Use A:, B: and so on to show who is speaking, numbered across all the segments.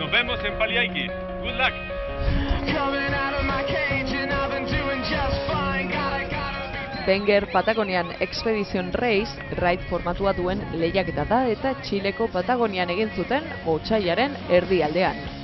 A: Nos vemos en Paliaiki. Good luck.
B: Wenger Patagonian Expedition Race ride formatua duen lehiaketa da eta Txileko Patagonian egin zuten otsailaren erdialdean.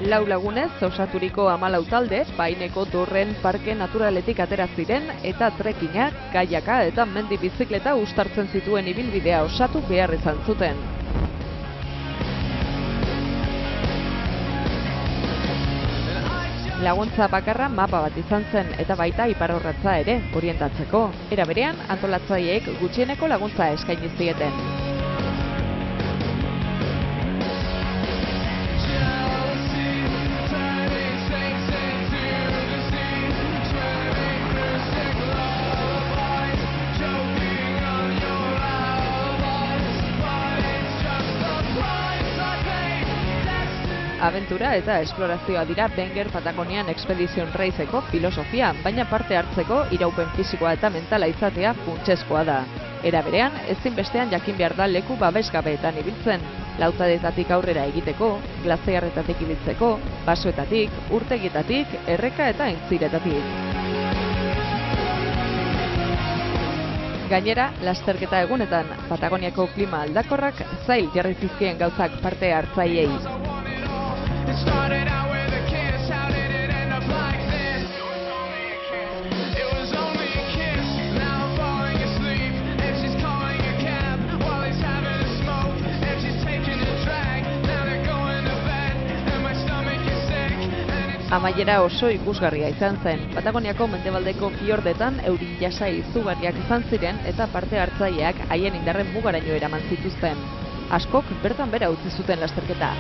B: Lau lagunez osaturiko 14 talde Paineko Dorren Parke Naturaletik atera ziren eta trekinak, kaiaka eta mendi bizikleta uztartzen zituen ibilbidea osatu behar izan zuten. Laguntza bakarra mapa bat izan zen eta baita iparrorratza ere orientatzeko. Era berean, antolatzaileek gutxieneko laguntza eskaini zieten. Abentura eta esplorazioa dira Wenger Patagonian Expedition Raceko filosofia, baina parte hartzeko iraupen fisikoa eta mentala izatea funtsezkoa da. Era berean, ezinbestean jakin behar da leku babesgabeetan ibiltzen, lautadetatik aurrera egiteko, glaziarretatik ibiltzeko, basoetatik, urtegietatik, erreka eta aintziretatik. Gainera, lasterketa egunetan, Patagoniako klima aldakorrak zail jarri zizkien gauzak parte hartzaileei.
C: It started out with a kiss, how did it end up like this? It was only a kiss, now I'm falling asleep. And she's calling a cab while he's having a smoke. And she's taking a drag, now they're going to bed. And my stomach is sick, and it's...
B: Amaiera oso ikusgarria izan zen. Patagoniako mendebaldeko fiordetan euri jasa izugarriak izan ziren eta parte hartzaileak haien indarren mugaraino eraman zituzten. Askok bertan bera utzi zuten lasterketa.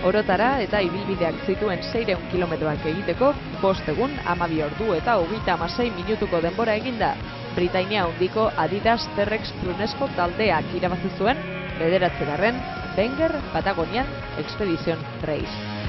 B: Orotara eta ibilbideak zituen 600 kilometroak egiteko, 5 egun, 12 ordu eta 36 minutuko denbora eginda. Britainia handiko Adidas Terrex Prunesco taldeak irabazi zuen 9. Wenger Patagonian Expedition Race.